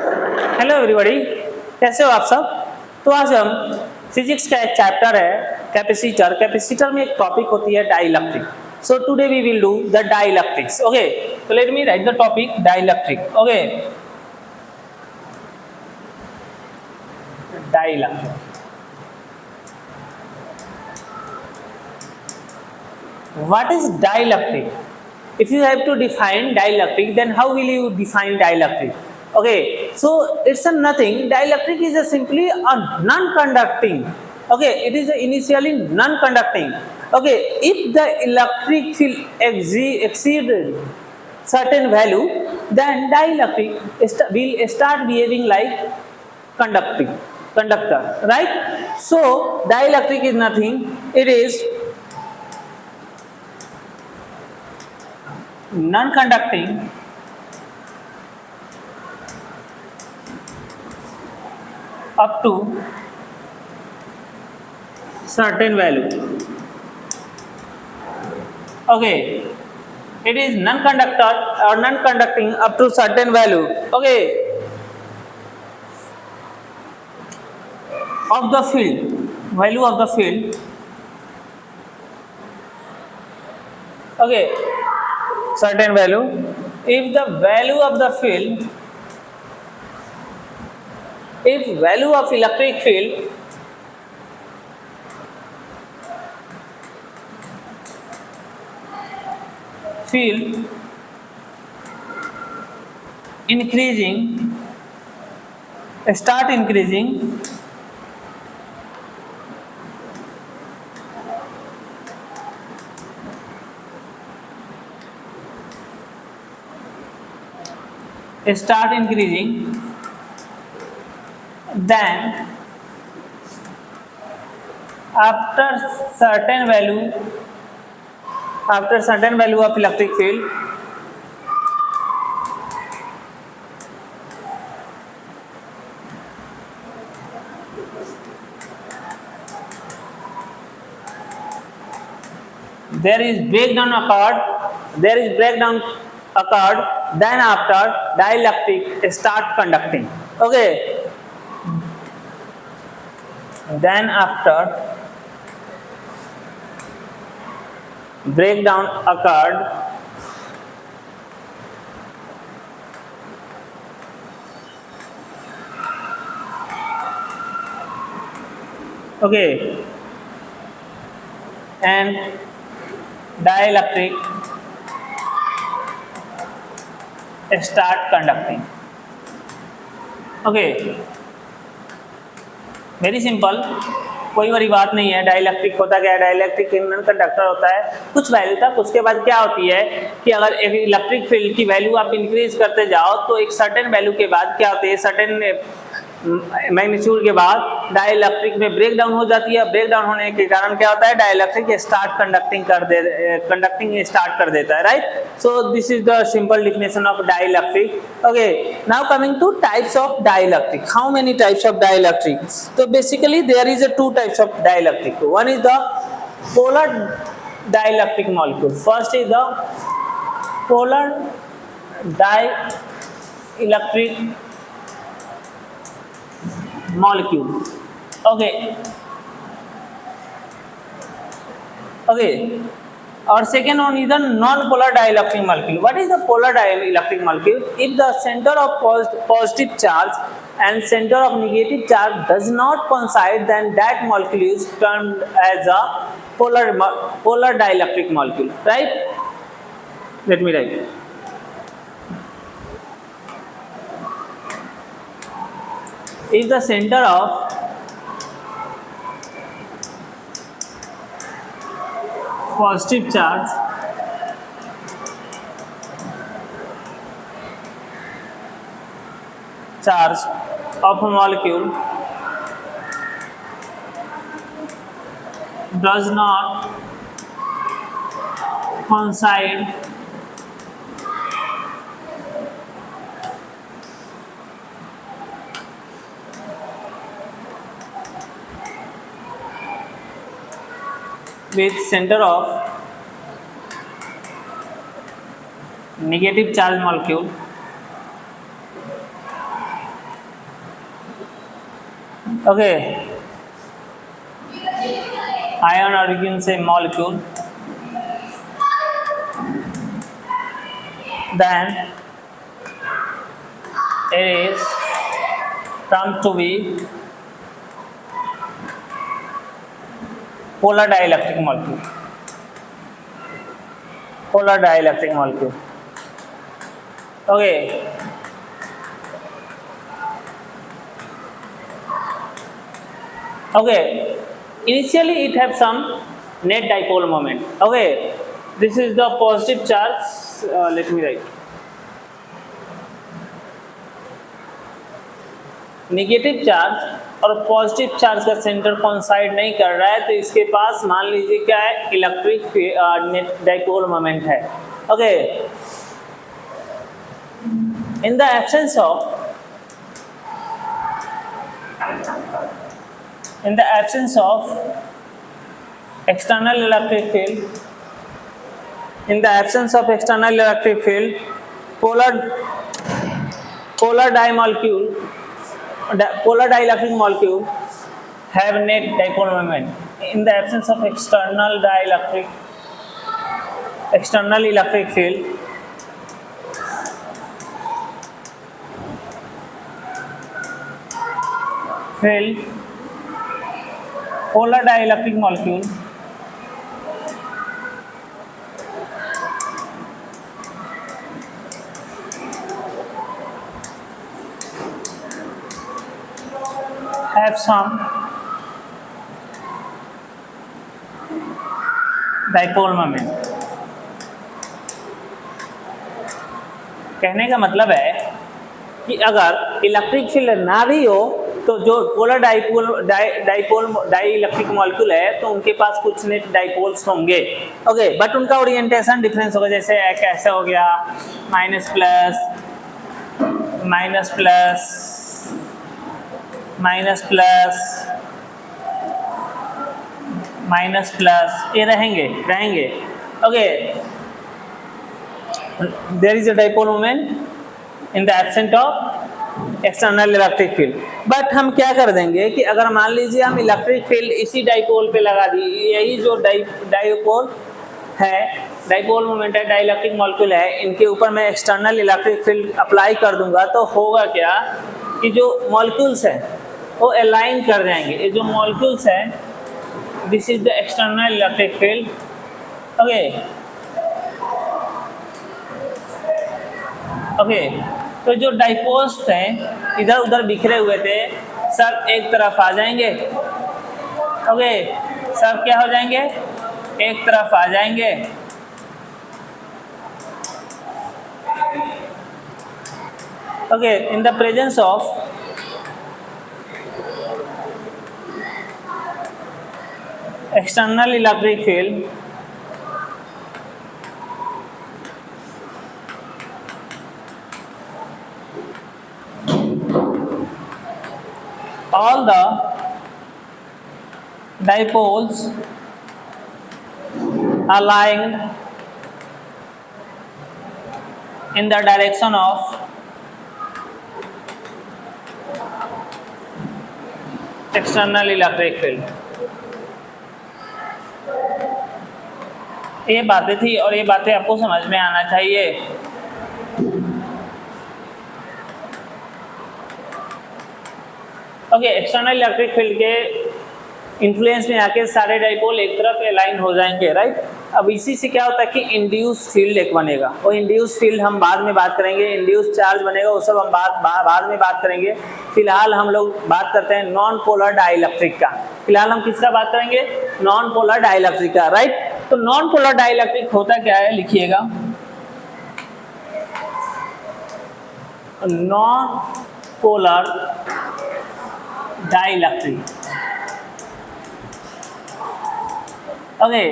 Hello everybody, कैसे हो आप सब। तो आज हम फिजिक्स का एक चैप्टर है कैपेसिटर में एक टॉपिक होती है dielectric. So today we will do the dielectrics. Okay, तो let me write the topic dielectric. Okay, dielectric, what is dielectric? If you have to define dielectric, then how will you define dielectric? Okay, so it's a nothing. Dielectric is a simply a non-conducting. Okay, it is initially non-conducting. Okay, if the electric field exceeded certain value, then dielectric will start behaving like conductor, right? So dielectric is nothing. It is non-conducting up to certain value. Okay, it is non-conductor or non-conducting up to certain value. Okay, of the field, value of the field. Okay, certain value. If the value of the field, if value of electric field increasing, start increasing, then after certain value of electric field, there is breakdown occurred, then after dielectric start conducting. Okay, then after breakdown occurred, okay, and dielectric start conducting. Okay, very simple, कोई बड़ी बात नहीं है। Dielectric होता क्या है? Dielectric non conductor होता है कुछ वैल्यू तक। उसके बाद क्या होती है कि अगर एक इलेक्ट्रिक फील्ड की वैल्यू आप इंक्रीज करते जाओ तो एक सर्टेन वैल्यू के बाद क्या होती है, सर्टेन मैग्नीट्यूड के बाद डाइलेक्ट्रिक में ब्रेक डाउन हो जाती है। ब्रेक डाउन होने के कारण क्या होता है, डाइलेक्ट्रिक कंडक्टिंग स्टार्ट कर देता है, right. So this is the simple definition of dielectric. Okay, now coming to types of dielectric. How many types of dielectric? तो basically there is two types of dielectric. One is the polar dielectric molecule. First is the polar dielectric molecule. Okay, or second one is the non-polar dielectric molecule. What is the polar dielectric molecule? If the center of positive charge and center of negative charge does not coincide, then that molecule is termed as a polar dielectric molecule, right? Let me write. If the center of positive charge of a molecule does not coincide with center of negative charge molecule, Okay, ion or you can say molecule, then it is termed to be polar dielectric molecule. Polar dielectric molecule. Okay. Okay. Initially, it have some net dipole moment. Okay. This is the positive charge. Let me write. Negative charge और positive charge का centre coincide नहीं कर रहा है, तो इसके पास मान लीजिए क्या है, इलेक्ट्रिक नेट डाइपोल मोमेंट है. Okay. In the absence of external electric field, in the absence of external electric field, polar dielectric molecule have net dipole moment. In the absence of external electric field, polar dielectric molecule have some dipole moment. कहने का मतलब है कि अगर electric field ना भी हो तो जो पोलर डाइइलेक्ट्रिक मॉलिक्यूल है तो उनके पास कुछ नेट डाइपोल्स होंगे. ओके, बट उनका ओरिएंटेशन डिफरेंस होगा. जैसे कैसे हो गया, minus plus minus plus minus plus minus plus, ये रहेंगे. Okay, there is a dipole moment in the absent of external electric field. But हम क्या कर देंगे कि अगर मान लीजिए हम इलेक्ट्रिक फील्ड इसी डाइपोल पे लगा दी, यही जो डाइपोल है, डाइपोल मोमेंट है, डाइइलेक्ट्रिक मॉलिक्यूल है, इनके ऊपर मैं एक्सटर्नल इलेक्ट्रिक फील्ड अप्लाई कर दूंगा तो होगा क्या कि जो मॉलिक्यूल्स हैं वो अलाइन कर जाएंगे. ये जो मॉलिक्यूल्स हैं, this is the external electric field. Okay, तो जो डाइपोल्स थे इधर उधर बिखरे हुए थे, सब एक तरफ आ जाएंगे. ओके, सब क्या हो जाएंगे, एक तरफ आ जाएंगे. Okay, in the presence of external electric field, all the dipoles are lying in the direction of external electric field. ये बातें थी और ये बातें आपको समझ में आना चाहिए. ओके, एक्सटर्नल इलेक्ट्रिक फील्ड के इन्फ्लुएंस में आके सारे डाइपोल एक तरफ अलाइन हो जाएंगे. राइट. अब इसी से क्या होता है कि इंड्यूस फील्ड एक बनेगा. और इंड्यूस फील्ड हम बाद में बात करेंगे, इंड्यूस चार्ज बनेगा, वो सब हम बाद में बात करेंगे. फिलहाल हम लोग बात करते हैं नॉन पोलर डाइइलेक्ट्रिक का. फिलहाल हम किसका बात करेंगे, नॉन पोलर डाइइलेक्ट्रिक का. राइट. तो नॉन पोलर डाइइलेक्ट्रिक होता क्या है, लिखिएगा. Non polar dielectric. Okay,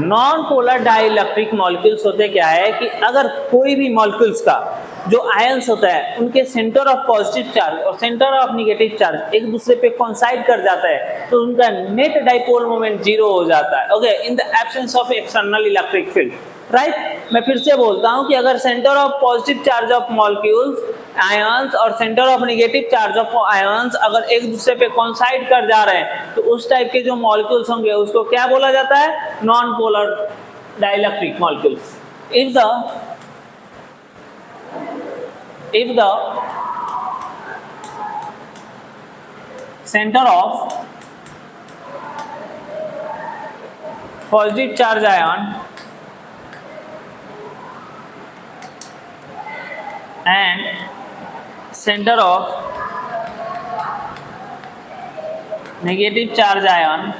non polar dielectric molecules होते क्या है कि अगर कोई भी मॉलिक्यूल्स का जो आयंस होता है उनके सेंटर ऑफ पॉजिटिव चार्ज और सेंटर ऑफ नेगेटिव चार्ज एक दूसरे पे कोइंसाइड कर जाता है तो उनका नेट डाइपोल मोमेंट जीरो हो जाता है. Okay, in the absence of external electric field. Right. मैं फिर से बोलता हूं कि अगर centre of positive charge of molecules ions और centre of negative charge of ions अगर एक दूसरे पे कोइंसाइड कर जा रहे हैं तो उस टाइप के जो मॉलिक्यूल्स होंगे उसको क्या बोला जाता है? Non polar dielectric molecules. if the center of positive charge ion and center of negative charge ion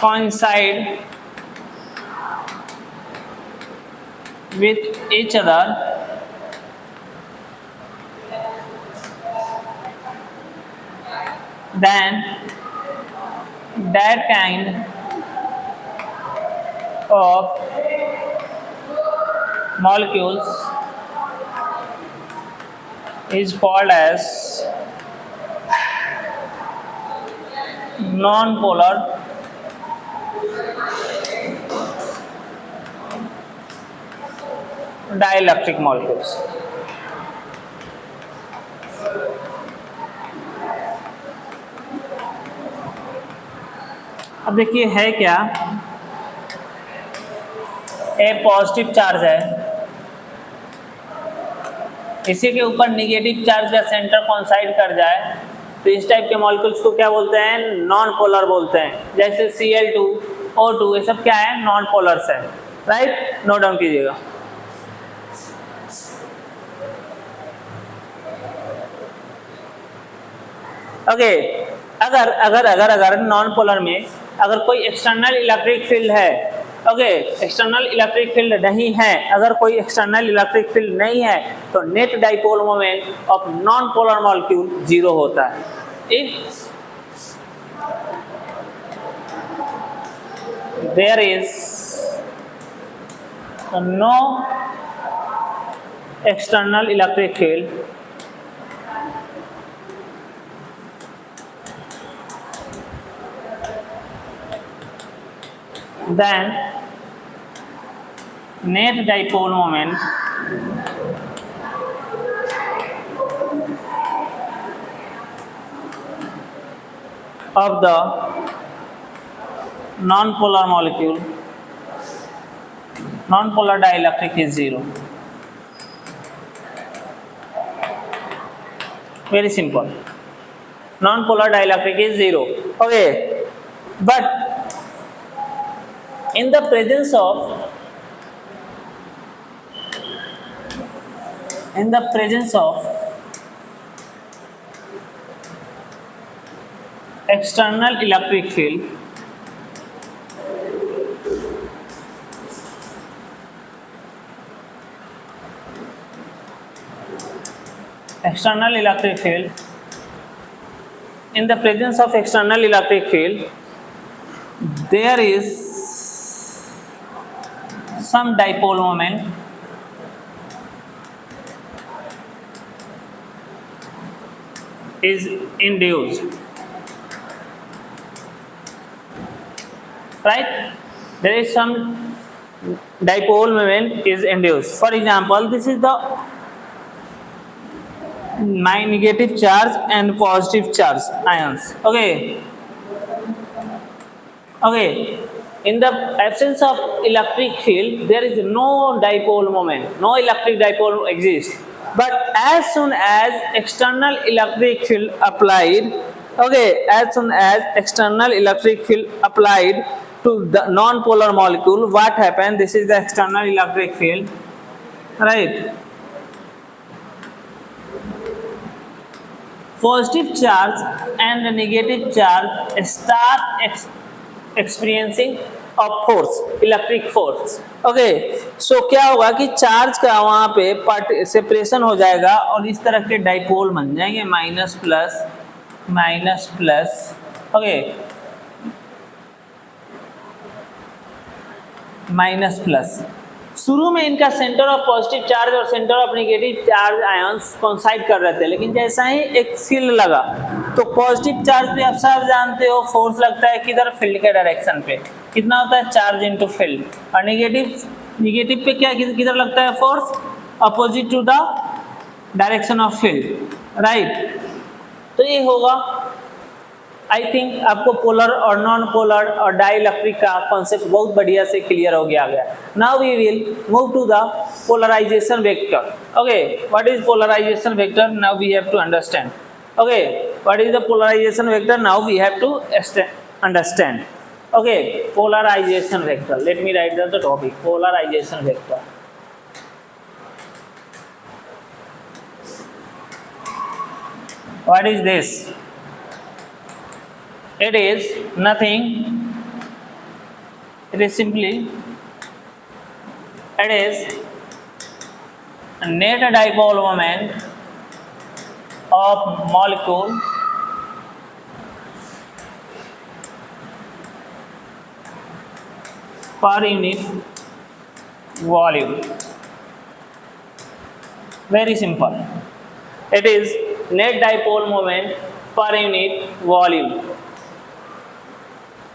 coincide with each other, then that kind of molecules is called as non-polar dielectric molecules। अब देखिए है क्या, ए positive charge है, इसी के ऊपर negative charge का centre coincide कर जाए तो इस टाइप के मॉलिक्यूल्स को क्या बोलते हैं? नॉन पोलर बोलते हैं। जैसे Cl2, O2 ये सब क्या है? नॉन पोलर्स है, राइट? नोट डाउन कीजिएगा। ओके, अगर नॉन पोलर में अगर कोई एक्सटर्नल इलेक्ट्रिक फील्ड है, ओके, एक्सटर्नल इलेक्ट्रिक फील्ड नहीं है, अगर कोई एक्सटर्नल इलेक्ट्रिक फील्ड नहीं है तो net dipole moment of non polar molecule 0 होता है। If there is no external electric field, then net dipole moment of the non-polar molecule, non-polar dielectric is 0। Very simple, non-polar dielectric is 0। Okay, but in the presence of external electric field, in the presence of external electric field there is some dipole moment is induced, right? There is some dipole moment is induced. For example, this is the my negative charge and positive charge ions, okay? In the absence of electric field there is no dipole moment, no electric dipole exists, but as soon as external electric field applied, as soon as external electric field applied to the non-polar molecule, what happened? This is the external electric field, right? Positive charge and negative charge start experiencing of force, electric force, so क्या होगा कि charge का वहाँ पे separation हो जाएगा और इस तरह के डाइपोल बन जाएंगे, माइनस प्लस, माइनस प्लस। शुरू में इनका सेंटर ऑफ पॉजिटिव चार्ज और centre of negative charge ions coincide कर रहे थे, लेकिन जैसा ही एक फील्ड लगा तो पॉजिटिव चार्ज पे आप सब जानते हो फोर्स लगता है किधर? फील्ड के डायरेक्शन पे। कितना होता है? Charge into field. और नेगेटिव निगेटिव पे क्या किधर लगता है force, opposite to the direction of field, right. तो ये होगा। आई थिंक आपको पोलर और नॉन पोलर और डाइइलेक्ट्रिक का कॉन्सेप्ट बहुत बढ़िया से क्लियर हो गया। Now we will move to the polarization vector. Okay, what is polarization vector? Now we have to understand. Okay, what is the polarization vector? Now we have to understand. Okay, polarization vector, let me write down the topic, polarization vector. What is this? It is nothing, it is simply, it is net dipole moment of molecule per unit volume. Very simple. It is net dipole moment per unit volume.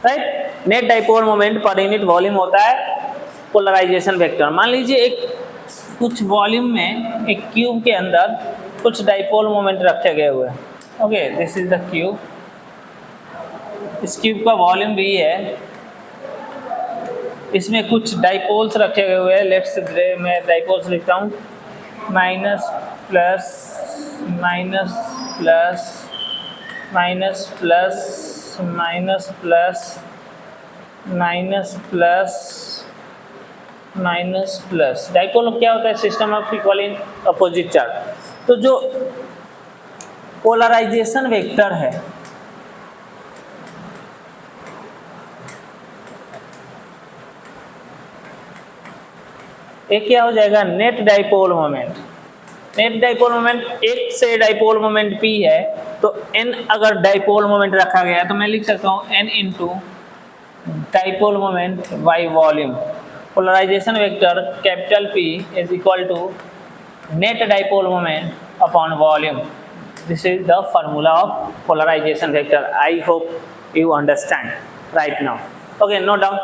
Right? Net dipole moment per unit volume होता है polarization vector. मान लीजिए एक कुछ volume में एक cube के अंदर कुछ डाइपोल मोमेंट रखे गए हुए हैं। Okay, this is the cube. इस क्यूब का वॉल्यूम भी है, इसमें कुछ डाइपोल्स रखे हुए हैं। लेट्स से मैं डाइपोल्स लिखता हूँ, minus plus minus plus minus plus minus plus minus plus minus plus. Dipole क्या होता है? System of equal opposite charge. तो जो पोलराइजेशन वेक्टर है एक क्या हो जाएगा? Net dipole moment. Net dipole moment, एक से डाइपोल मोमेंट P है तो N अगर डाइपोल मोमेंट रखा गया है तो मैं लिख सकता हूँ N into dipole moment by volume. Polarization vector capital P is equal to net dipole moment upon volume. This is the formula of polarization vector. I hope you understand right now. Okay, note down.